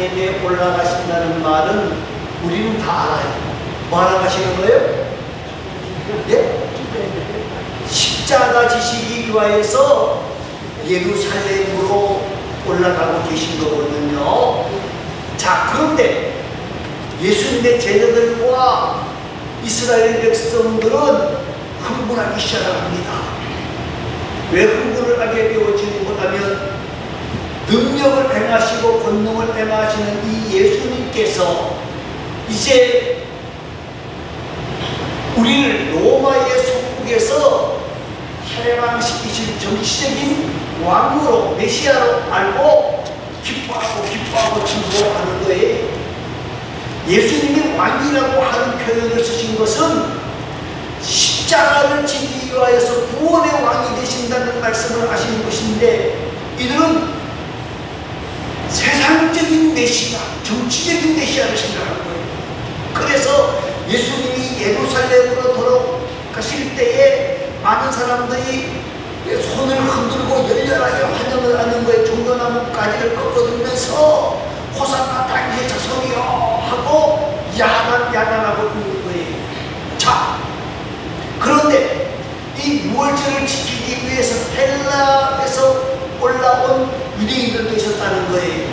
예루살렘에 올라가신다는 말은 우리는 다 알아요. 뭐 하러 가시는 거예요? 예? 십자가 지시기 위하여서 예루살렘으로 올라가고 계신 거거든요. 자, 그런데 예수님의 제자들과 이스라엘 백성들은 흥분하기 시작합니다. 왜 흥분을 하게 되어지는 거냐면 능력을 행하시고 권능을 행하시는 이 예수님께서 이제 우리를 로마의 속국에서 해방시키실 정치적인 왕으로 메시아로 알고 기뻐하고 즐거워하는 거예요. 예수님이 왕이라고 하는 표현을 쓰신 것은 십자가를 지기 위하여서 구원의 왕이 되신다는 말씀을 하시는 것인데, 이들은 세상적인 메시아, 정치적인 메시아를 생각하는 거예요. 그래서 예수님이 예루살렘으로 돌아가실 때에 많은 사람들이 손을 흔들고 열렬하게 환영을 하는 거에 종려나무가지를 꺾어들면서 호산나 다윗의 자손이여 하고 야단하고 있는 거예요. 자, 그런데 이 유월절을 지키기 위해서 헬라에서 올라온 유대인들도 있었다는 거예요.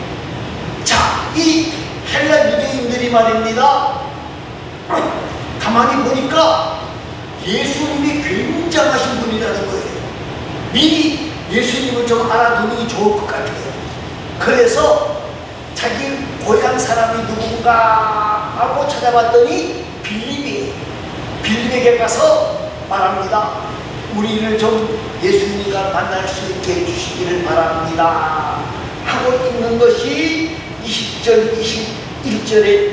자, 이 헬라 유대인들이 말입니다, 가만히 보니까 예수님이 굉장하신 분이라는 거예요. 미리 예수님을 좀 알아두는 게 좋을 것 같아요. 그래서 자기 고향 사람이 누군가 하고 찾아봤더니 빌립에게 가서 말합니다. 우리를 좀 예수님과 만날 수 있게 해주시기를 바랍니다 하고 있는 것이 20절, 21절의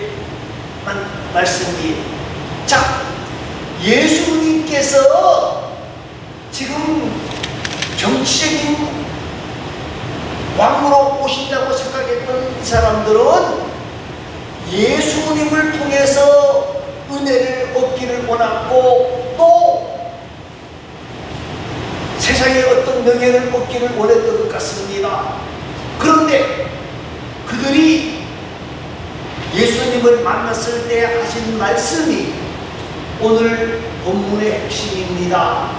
말씀이에요. 자, 예수님께서 지금 정치적인 왕으로 오신다고 생각했던 이 사람들은 예수님을 통해서 은혜를 얻기를 원했고, 또 세상에 어떤 명예를 얻기를 원했던 것 같습니다. 그런데 그들이 예수님을 만났을 때 하신 말씀이 오늘 본문의 핵심입니다.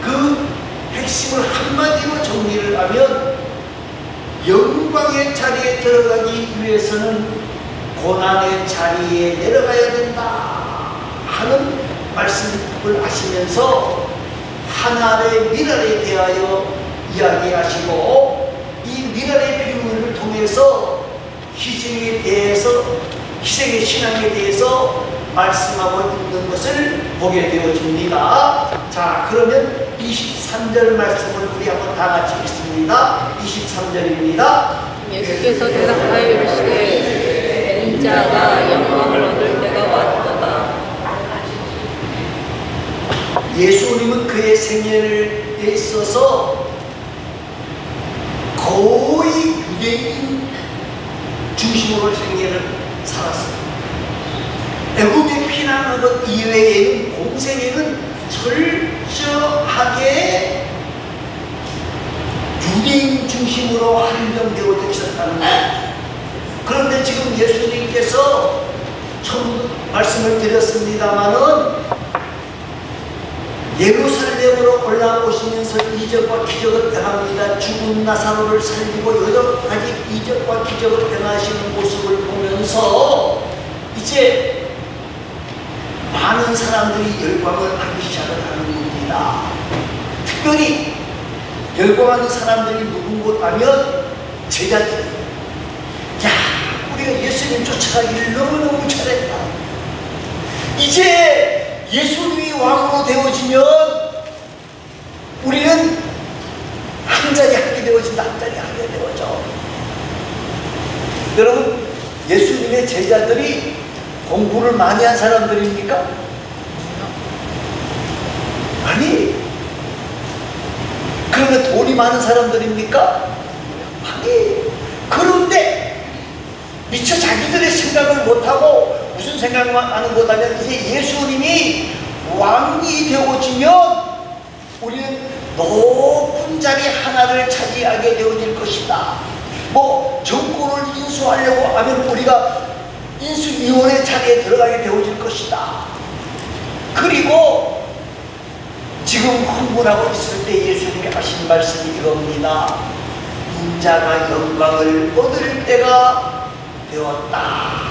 그 핵심을 한마디로 정리를 하면, 영광의 자리에 들어가기 위해서는 고난의 자리에 내려가야 된다 하는 말씀을 하시면서 하나의 미랄에 대하여 이야기하시고, 이 미랄의 비유를 통해서 희생의 신앙에 대해서 말씀하고 있는 것을 보게 되어집니다. 자, 그러면 23절 말씀을 우리 한번 다 같이 읽습니다. 23절입니다. 예수께서 대답하여 이르시되 인자가 영광을 얻을 때가 왔도다. 예수님은 그의 생애에 있어서 거의 유대인 중심으로 생애를 살았어요. 애굽에 피난한 것 이외에는 공생애는 철저하게 유대인 중심으로 한정되어 있었다는 거예요. 그런데 지금 예수님께서 처음 말씀을 드렸습니다마는 예루살렘으로 올라오시면서 이적과 기적을 행합니다. 죽은 나사로를 살리고 여러 가지 이적과 기적을 행하시는 모습을 보면서 이제 많은 사람들이 열광을 하기 시작을 하는 겁니다. 특별히 열광하는 사람들이 누군가 하면 제자들. 야, 우리가 예수님 쫓아가기를 너무너무 잘했다. 이제 예수님이 왕으로 되어지면 우리는 한 자리 하게 되어진다. 한 자리 하게 되어져. 여러분, 예수님의 제자들이 공부를 많이 한 사람들입니까? 아니. 그러면 돈이 많은 사람들입니까? 아니. 그런데 미처 자기들의 생각을 못하고 무슨 생각만 하는 거다면 이제 예수님이 왕이 되어지면 우리는 높은 자리 하나를 차지하게 되어질 것이다. 뭐 정권을 인수하려고 하면 우리가 인수위원회 자리에 들어가게 되어질 것이다. 그리고 지금 흥분하고 있을 때 예수님이 하신 말씀이 이겁니다. 인자가 영광을 얻을 때가 되었다.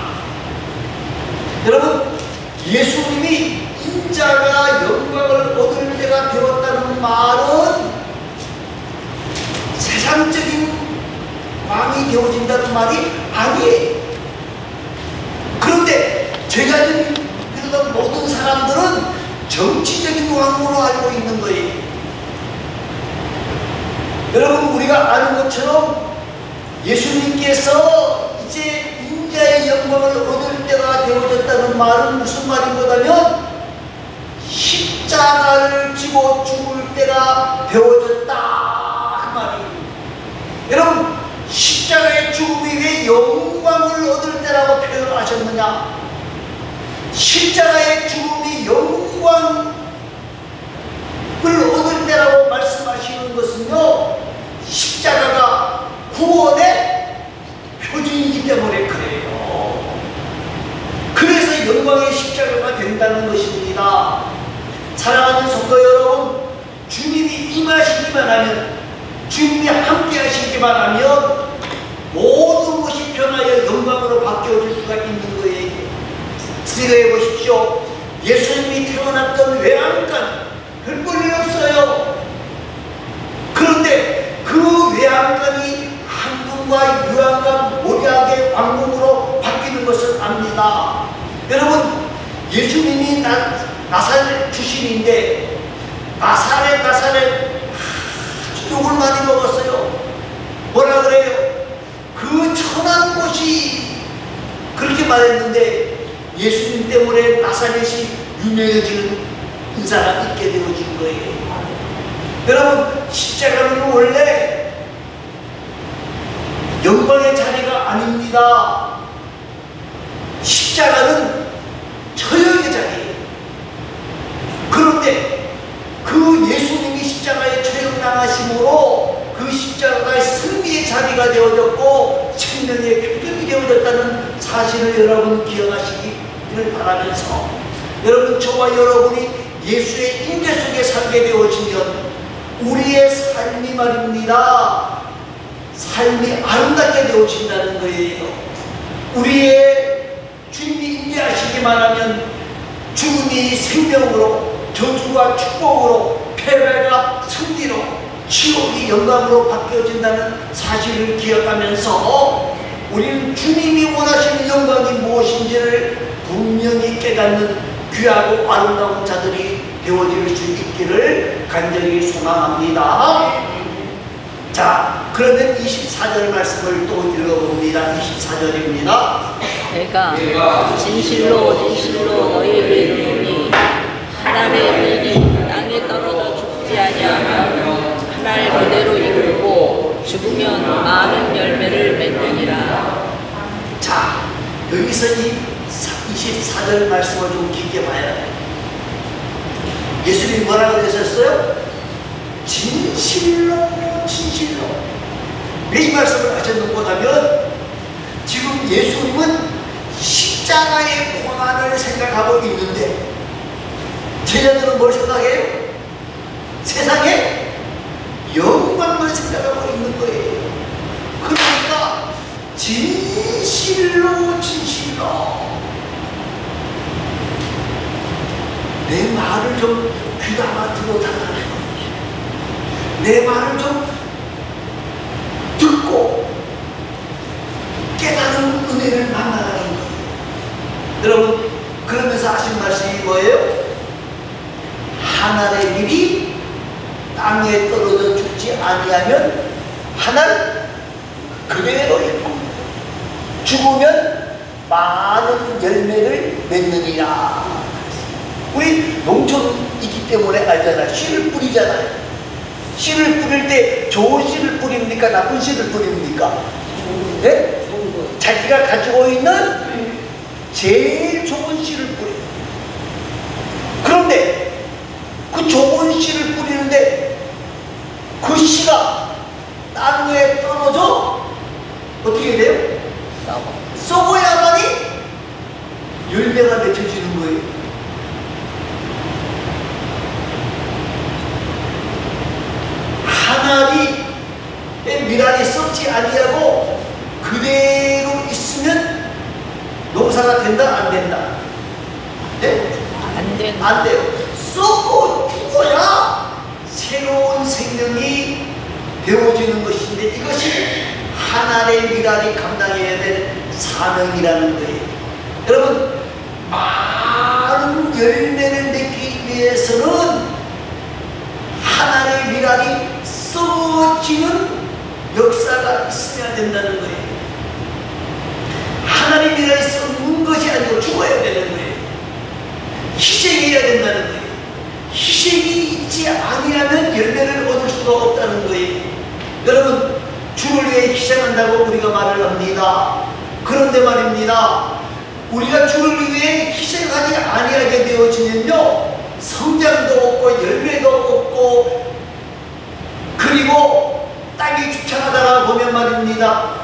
여러분, 예수님이 인자가 영광을 얻을 때가 되었다는 말은 세상적인 왕이 되어진다는 말이 아니에요. 그런데 제가 믿는 모든 사람들은 정치적인 왕으로 알고 있는 거예요. 여러분, 우리가 아는 것처럼 예수님께서 이제 인자의 영광을 얻을 때가 되어졌다는 말은 무슨 말인 거냐면 십자가를 지고 죽을 때가 되어졌다 그 말이에요. 여러분, 십자가의 죽음이 왜 영광을 얻을 때라고 표현하셨느냐? 십자가의 죽음이 영광을 얻을 때라고 말씀하시는 것은요, 십자가가 구원의 표준이기 때문에 그래요. 그래서 영광의 십자가가 된다는 것입니다. 사랑하는 성도 여러분, 주님이 임하시기만 하면, 주님이 함께 하시기만 하면 모든 것이 변하여 영광으로 바뀌어질 수가 있는 거예요. 생각해 보십시오. 예수님이 태어났던 외양간 별 볼 일 없어요. 그런데 그 외양간이 한국과 유양간 모략의 왕국으로 바뀌는 것을 압니다. 여러분, 예수님이 나사렛 출신인데 나사렛 욕을 많이 먹었어요. 뭐라 그래요? 그 천한 곳이 그렇게 말했는데 예수님 때문에 나사렛이 유명해지는 인사가 있게 되어진 거예요. 여러분, 십자가는 원래 영광의 자리가 아닙니다. 십자가는 처형의 자리예요. 그런데 그 예수님이 십자가에 처형당하심으로 그 십자가가 승리의 자리가 되어졌고 생명의 표적이 되어졌다는 사실을 여러분 기억하시기를 바라면서, 여러분, 저와 여러분이 예수의 임재 속에 살게 되어지면 우리의 삶이 말입니다, 삶이 아름답게 되어진다는 거예요. 우리의 주님이 임재하시기만 하면 죽음이 생명으로, 저주가 축복으로, 패배가 승리로, 지옥이 영광으로 바뀌어진다는 사실을 기억하면서 우리는 주님이 원하시는 영광이 무엇인지를 분명히 깨닫는 귀하고 아름다운 자들이 되어질 수 있기를 간절히 소망합니다. 자, 그러면 24절 말씀을 또 읽어봅니다. 24절입니다. 내가 진실로 진실로 너희에게 이르노니 한 알의 밀이 땅에 떨어져 죽지 아니하면 한 알 그대로 이르고 죽으면 많은 열매를 맺느니라. 자, 여기서 이 24절 말씀을 좀 깊게 봐야 돼요. 예수님이 뭐라고 하셨어요? 진실로 진실로. 왜 이 말씀을 하셨는가 하면 지금 예수님은 십자가의 고난을 생각하고 있는데 제자들은 뭘 생각해요? 세상에 영광만 생각하고 있는 거예요. 그러니까 진실로 진실로 내 말을 좀 귀담아 들어달라는 거예요. 내 말을 좀 듣고 깨달은 은혜를 만나라는 거예요. 여러분, 그러면서 하신 말씀이 뭐예요? 하늘의 밀이 땅에 떨어져 죽지 아니하면 하늘 그대로 있고 죽으면 많은 열매를 맺느니라. 우리 농촌이기 때문에 알잖아요. 씨를 뿌리잖아요. 씨를 뿌릴 때 좋은 씨를 뿌립니까? 나쁜 씨를 뿌립니까? 네? 자기가 가지고 있는 제일 좋은 씨를 뿌려요. 그런데 그 좋은 씨를 뿌리는데 그 씨가 땅 위에 떨어져 어떻게 돼요? 썩어야만이 열매가 맺혀지는 거예요. 하나님의 미랄이 썩지 아니하고 그대로 있으면 농사가 된다 안 된다? 네? 안 된다. 안 돼요. 썩고 죽어야 새로운 생명이 되어지는 것인데 이것이 하나님의 미랄이 감당해야 될 사명이라는 거예요. 여러분, 많은 열매를 맺기 위해서는 하나님의 미랄이 썩어지는 역사가 있어야 된다는 거예요. 하나님의 미랄이 썩는 것이 아니고 죽어야 되는 거예요. 희생해야 된다는 거예요. 희생이 있지 아니하면 열매를 얻을 수가 없다는 거예요. 여러분, 주를 위해 희생한다고 우리가 말을 합니다. 그런데 말입니다, 우리가 주를 위해 희생하지 아니하게 되어지면요, 성장도 없고 열매도 없고, 그리고 땅이 주창하다가 보면 말입니다,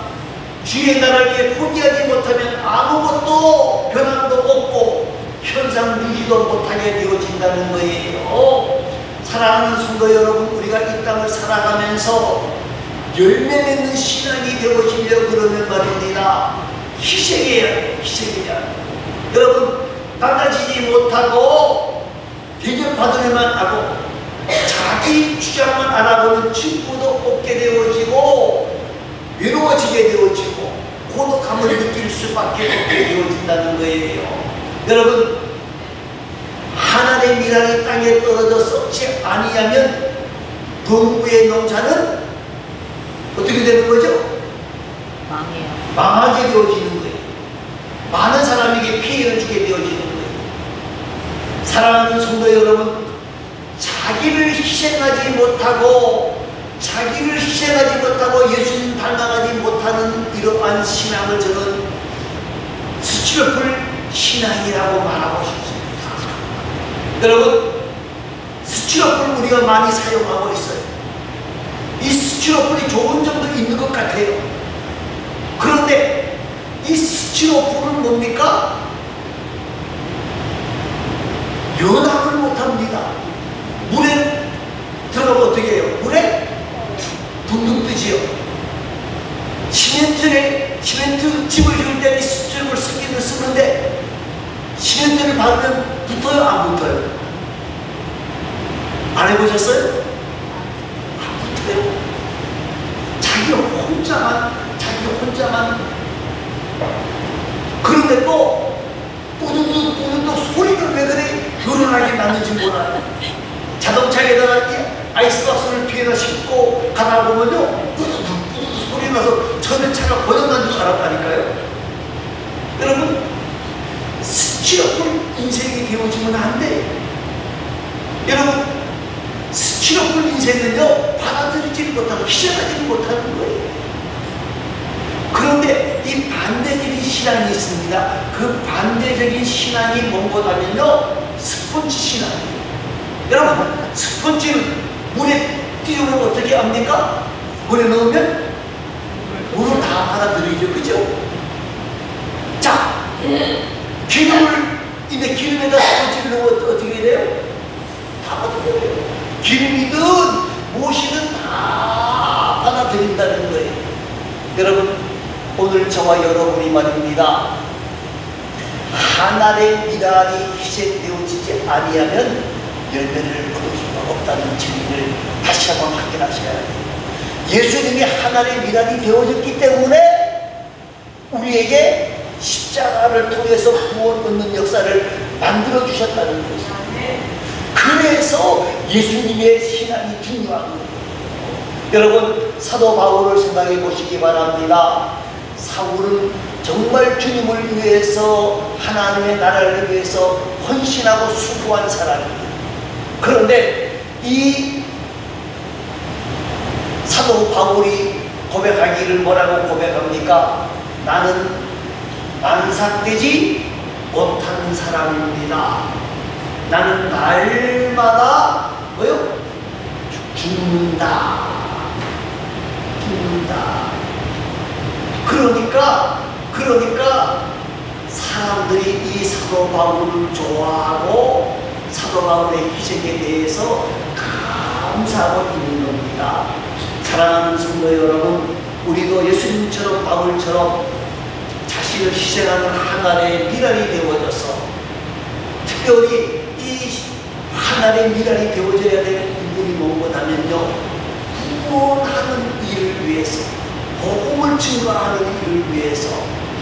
주의 나라를 위해 포기하지 못하면 아무것도 변함도 없고 현상 유지도 못하게 되어진다는 거예요. 사랑하는 성도 여러분, 우리가 이 땅을 살아가면서 열매 맺는 신앙이 되어지려 그러면 말입니다, 희생해야 해요. 희생해야 해요. 여러분, 나가지지 못하고 대접받으려만 하고 자기 주장만 알아보는 친구도 없게 되어지고 외로워지게 되어지고 고독함을 느낄 수밖에 없게 되어진다는 거예요. 여러분, 하나님의 미랄이 땅에 떨어져 썩지 아니하면 동부의 농사는 어떻게 되는 거죠? 망해요. 망하게 되어지는 거예요. 많은 사람에게 피해를 주게 되어지는 거예요. 사랑하는 성도 여러분, 자기를 희생하지 못하고 예수님 닮아가지 못하는 이러한 신앙을 저는 스티로폴 신앙이라고 말하고 싶습니다. 여러분, 스티로폴 우리가 많이 사용하고 있어요. 이 스티로폴이 좋은 점도 있는 것 같아요. 그런데 이 스티로폴은 뭡니까? 연합을 못합니다. 물에 들어가면 어떻게 해요? 물에 둥둥 뜨지요. 시멘트 집을 지을 때 이 스티로폴 쓰기는 쓰는데 시멘트를 바르면 붙어요? 안 붙어요? 안 해보셨어요? 안 붙어요. 자기 혼자만. 그런데 또 뿌두둑 소리를 왜 그래 결혼하게 났는지 몰라요. 자동차에다가 이 아이스박스를 뒤에다 싣고 가다 보면요, 뿌두둑 소리 나서 전에 차가 고장난 줄 알았다니까요. 여러분, 스티로폴 인생이 되어지면 안 돼요. 여러분, 스티로폴 인생은요, 받아들이지 못하고 희생하지 못하는 거예요. 그런데 이 반대적인 신앙이 있습니다. 그 반대적인 신앙이 뭔가하면요, 스펀지 신앙이에요. 여러분, 스펀지는 물에 띄우면 어떻게 합니까? 물에 넣으면 물을 다 받아들이죠. 그죠? 자, 기름에다 스펀지를 넣으면 어떻게 돼요? 다 받아들여요. 기름이든 무엇이든 다 받아들인다는 거예요. 여러분, 오늘 저와 여러분이 말입니다, 하나님의 미랄이 희생되어지지 아니하면 열매를 얻을 수가 없다는 진리를 다시 한번 확인하셔야 돼요. 예수님이 하나님의 미랄이 되어졌기 때문에 우리에게 십자가를 통해서 구원 얻는 역사를 만들어 주셨다는 것입니다. 그래서 예수님의 신앙이 중요한 거예요. 여러분, 사도 바울을 생각해 보시기 바랍니다. 사울은 정말 주님을 위해서, 하나님의 나라를 위해서 헌신하고 수고한 사람이에요. 그런데 이 사도 바울이 고백하기를 뭐라고 고백합니까? 나는 안삭되지 못하는 사람입니다. 나는 날마다 뭐요? 죽는다. 그러니까 사람들이 이 사도 바울을 좋아하고 사도 바울의 희생에 대해서 감사하고 있는 겁니다. 사랑하는 성도 여러분, 우리도 예수님처럼 바울처럼 자신을 희생하는 하나의 미랄이 되어져서, 특별히 이 하나의 미랄이 되어져야 될 부분이 무엇하면요, 구원하는 일을 위해서, 복음을 증거하는 일을 위해서,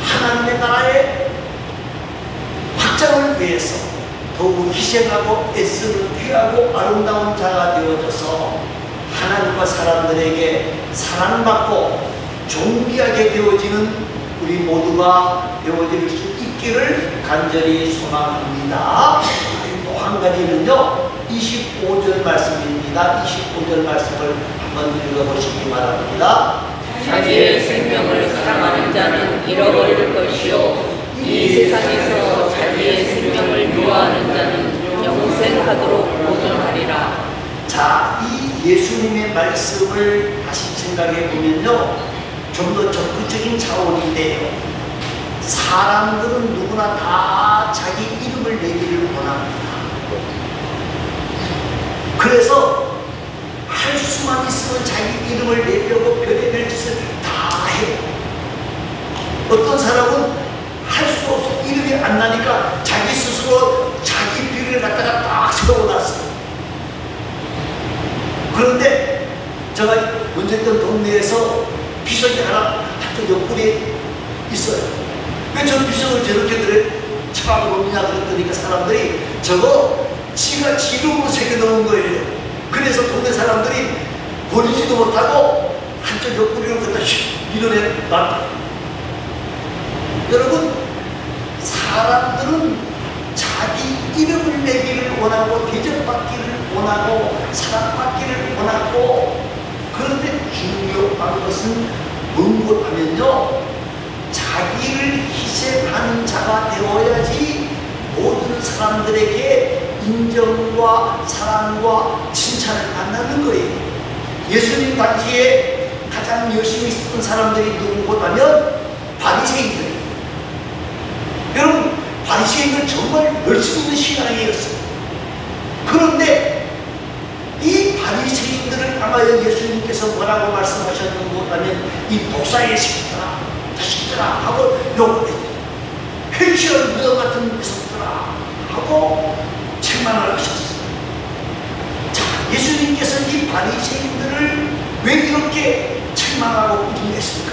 하나님의 나라의 확장을 위해서 더욱 희생하고 애쓰는 귀하고 아름다운 자가 되어져서 하나님과 사람들에게 사랑받고 존귀하게 되어지는 우리 모두가 되어질 수 있기를 간절히 소망합니다. 또 한 가지는요, 25절 말씀입니다. 25절 말씀을 한번 읽어보시기 바랍니다. 자기의 생명을 사랑하는 자는 잃어버릴 것이요, 이 세상에서 자기의 생명을 미워하는 자는 영생하도록 보존하리라. 자, 이 예수님의 말씀을 다시 생각해 보면요, 좀 더 적극적인 차원인데요, 사람들은 누구나 다 자기 이름을 내기를 원합니다. 그래서 할 수만 있으면 자기 이름을 내려고 별의별 짓을 다 해요. 어떤 사람은 할 수 없어, 이름이 안 나니까 자기 스스로 자기 비를 갖다가 딱 세워놨어요. 그런데 제가 먼저 있던 동네에서 비석이 하나 한쪽 옆구리에 있어요. 왜 저 비석을 저렇게 쳐박아놓느냐 그랬더니 사람들이 저거 지가 지 이름으로 새겨놓은 거예요. 그래서 동네 사람들이 버리지도 못하고 한쪽 옆구리를 갖다 밀어내놨다. 여러분, 사람들은 자기 이름을 내기를 원하고 대접받기를 원하고 사랑받기를 원하고, 그런데 중요한 것은 뭔가 하면요, 자기를 희생하는 자가 되어야지 모든 사람들에게 인정과 사랑과 칭찬을 만나는 거예요. 예수님 당시에 가장 열심히 있었던 사람들이 누구보다면 바리새인들이에요. 여러분, 바리새인들 정말 열심히 있는 신앙이었어요. 그런데 이 바리새인들을 향하여 예수님께서 뭐라고 말씀하셨는가 하면, 이 목사의 새끼들아, 자식들아 하고 욕을 했죠. 회치한 무덤 같은 녀석들아 하고 책망을 하셨어요. 자, 예수님께서 이 바리새인들을 왜 이렇게 책망하고 꾸중했을까?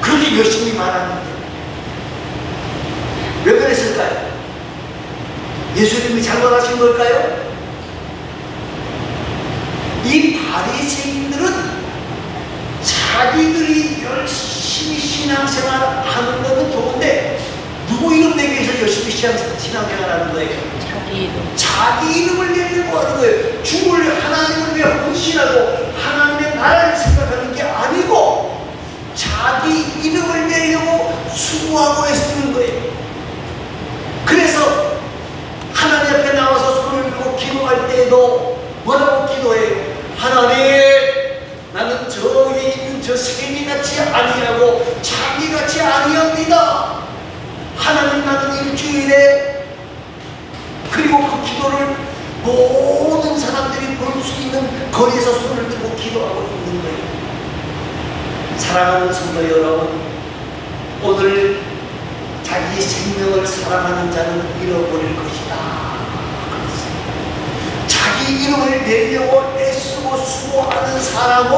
그렇게 열심히 말하는데 왜 그랬을까요? 예수님이 잘못하신 걸까요? 이 바리새인들은 자기들이 열심히 신앙생활 하는 것은 좋은데 누구 이름 내기 위해서 열심히 신앙생활 하는 거예요? 자기 이름을 내려고 하는 거예요. 주를 하나님을 위해 헌신하고 하나님의 나라를 생각하는 게 아니고 자기 이름을 내려고 수고하고 애쓰는 거예요. 그래서 하나님 앞에 나와서 손을 들고 기도할 때에도 뭐라고 기도해요? 하나님, 나는 저 위에 있는 저 세미 같이 아니하고 자기 같이 아니합니다. 하나님, 나는 일주일에, 그리고 그 기도를 모든 사람들이 볼 수 있는 거리에서 손을 들고 기도하고 있는 거예요. 사랑하는 성도 여러분, 오늘 자기 생명을 사랑하는 자는 잃어버릴 것이다. 자기 이름을 내려고 애쓰고 수고하는 사람은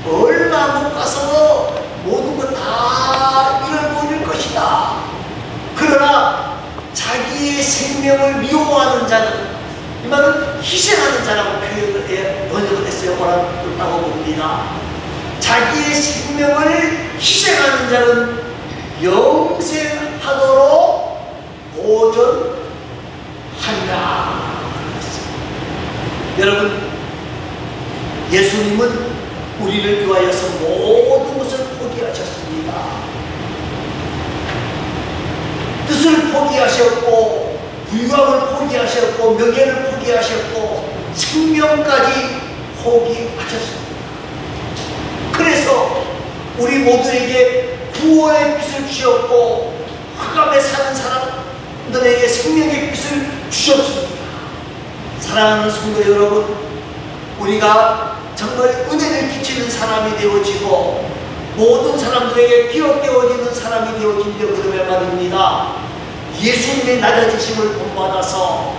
얼마 못 가서 모든 것 다 잃어버릴 것이다. 그러나 자기의 생명을 미워하는 자는, 이 말은 희생하는 자라고 번역을 했어요. 옳았다고 봅니다. 자기의 생명을 희생하는 자는 영생하도록 보존하리라. 여러분, 예수님은 우리를 위하여서 모든 것을 포기하셨습니다. 뜻을 포기하셨고, 부유함을 포기하셨고, 명예를 포기하셨고, 생명까지 포기하셨습니다. 그래서 우리 모두에게 구원의 빛을 주셨고 흑암에 사는 사람들에게 생명의 빛을 주셨습니다. 사랑하는 성도 여러분, 우리가 정말 은혜를 끼치는 사람이 되어지고 모든 사람들에게 기억되어지는 사람이 되어지려 그러면 말입니다. 예수님의 낮아지심을 본받아서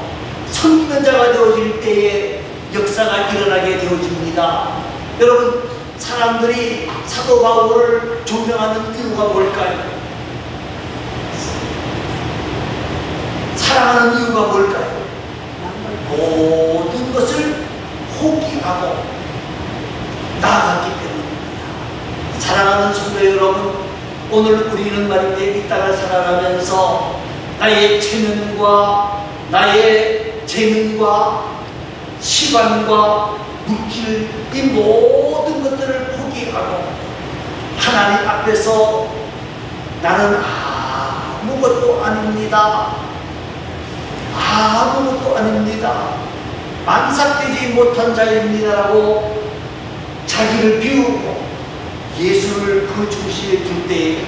섬기는 자가 되어질 때에 역사가 일어나게 되어집니다. 여러분, 사람들이 사도 바울을 존경하는 이유가 뭘까요? 사랑하는 이유가 뭘까요? 모든 것을 포기하고 나아갔기 때문입니다. 사랑하는 성도 여러분, 오늘 우리는 말입니다. 이 땅을 살아가면서 나의 체면과 나의 재능과 시간과 물질, 이 모든 것들을 포기하고 하나님 앞에서 나는 아무것도 아닙니다. 아무것도 아닙니다. 만삭되지 못한 자입니다라고 자기를 비우고 예수를 그 중심에 둘 때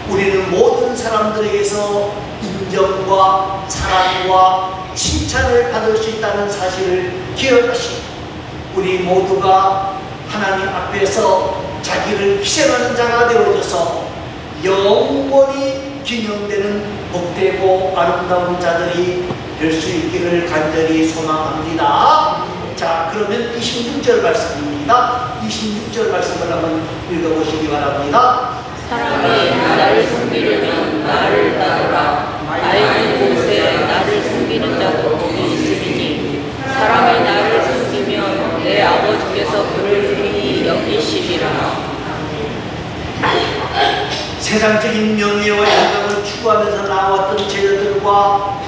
우리는 모든 사람들에게서 인정과 사랑과 칭찬을 받을 수 있다는 사실을 기억하시고 우리 모두가 하나님 앞에서 자기를 희생하는 자가 되어져서 영원히 기념되는 복되고 아름다운 자들이 될 수 있기를 간절히 소망합니다. 자, 그러면 26절 말씀입니다. 26절 말씀을 한번 읽어보시기 바랍니다. 사람이 나를 섬기려면 나를 따르라. 나의 있는 곳에 나를 섬기는 자도 거기 있으리니 사람이 나를 섬기면 내 아버지께서 그를 흔히 여기시리라. 세상적인 명예와 영광을 추구하면서 나왔던 제자들과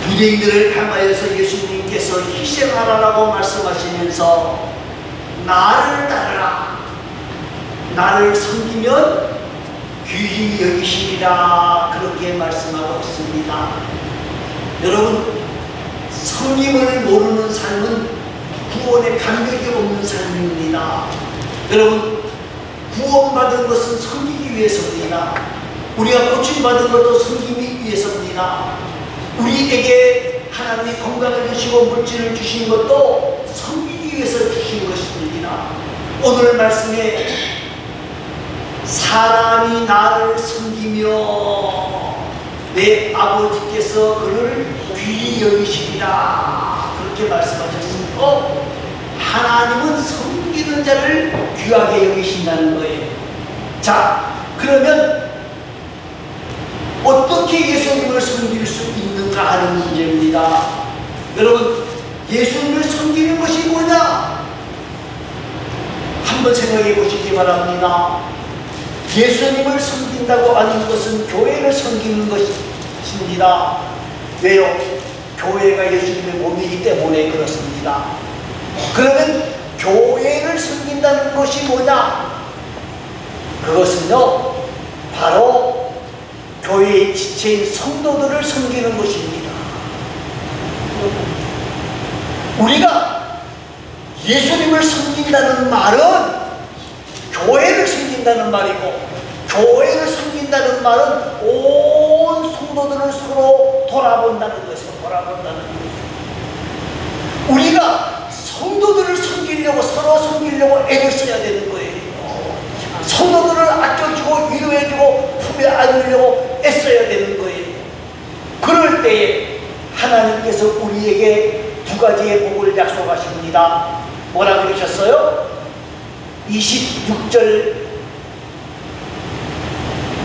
유대인들을 향하여서 예수님께서 희생하라고 말씀하시면서 나를 따르라, 나를 섬기면 귀히 여기시리라, 그렇게 말씀하고 있습니다. 여러분, 섬김을 모르는 삶은 구원에 감격이 없는 삶입니다. 여러분, 구원받은 것은 섬기기 위해서입니다. 우리가 고침받은 것도 섬기기 위해서입니다. 우리에게 하나님이 건강을 주시고 물질을 주신 것도 섬기기 위해서 주신 것입니다. 오늘 말씀에 사람이 나를 섬기며 내 아버지께서 그를 귀히 여기시리라, 그렇게 말씀하셨습니다. 하나님은 섬기는 자를 귀하게 여기신다는 거예요. 자, 그러면 어떻게 예수님을 섬길 수 있는가 하는 문제입니다. 여러분, 예수님을 섬기는 것이 뭐냐? 한번 생각해 보시기 바랍니다. 예수님을 섬긴다고 하는 것은 교회를 섬기는 것입니다. 왜요? 교회가 예수님의 몸이기 때문에 그렇습니다. 그러면 교회를 섬긴다는 것이 뭐냐? 그것은요, 바로 교회의 지체인 성도들을 섬기는 것입니다. 우리가 예수님을 섬긴다는 말은 교회를 섬긴다는 말이고, 교회를 섬긴다는 말은 온 성도들을 서로 돌아본다는 것이에요. 돌아본다는 것이에요. 우리가 성도들을 섬기려고, 서로 섬기려고 애를 써야 되는 거예요. 성도들을 아껴주고 위로해주고 품에 안으려고 애써야 되는 거예요. 그럴 때에 하나님께서 우리에게 두 가지의 복을 약속하십니다. 뭐라 그러셨어요? 26절,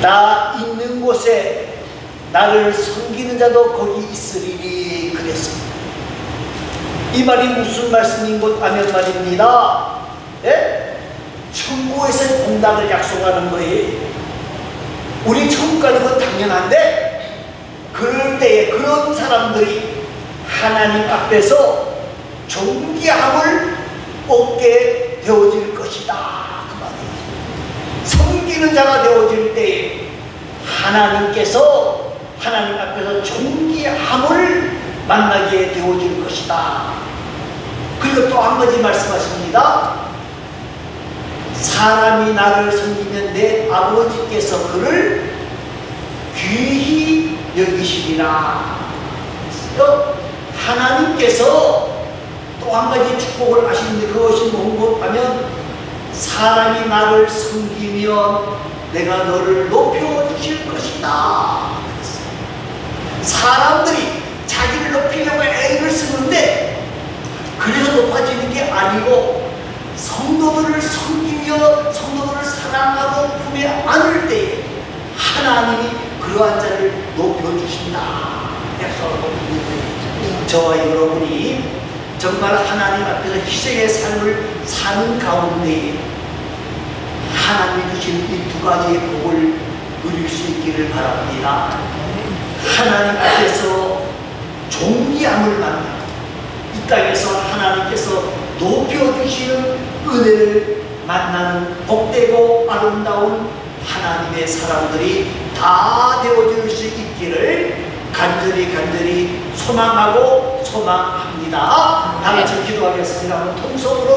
나 있는 곳에 나를 섬기는 자도 거기 있으리니 그랬습니다. 이 말이 무슨 말씀인 것 아면 말입니다. 예? 천국에서의 공당을 약속하는 거예요. 우리 천국 가는 건 당연한데, 그럴 때에 그런 사람들이 하나님 앞에서 존귀함을 얻게 되어질 것이다, 그 말이에요. 섬기는 자가 되어질 때에 하나님께서 하나님 앞에서 존귀함을 만나게 되어질 것이다. 그리고 또 한 가지 말씀하십니다. 사람이 나를 섬기면 내 아버지께서 그를 귀히 여기시리라. 하나님께서 또 한 가지 축복을 하시는데 그것이 뭔가 하면 사람이 나를 섬기면 내가 너를 높여주실 것이다. 사람들이 자기를 높이려고 애를 쓰는데 그래서 높아지는 게 아니고 성도들을 섬기며 성도들을 사랑하고 품에 안을 때에 하나님이 그러한 자를 높여주신다. 저와 여러분이 정말 하나님 앞에서 희생의 삶을 사는 가운데 하나님이 주신 이 두 가지의 복을 누릴 수 있기를 바랍니다. 하나님 앞에서 존귀함을 만나고 이 땅에서 하나님께서 높여주시는 은혜를 만나는 복되고 아름다운 하나님의 사람들이 다 되어줄 수 있기를 간절히 소망하고 소망합니다. 다 같이 기도하겠습니다. 통성으로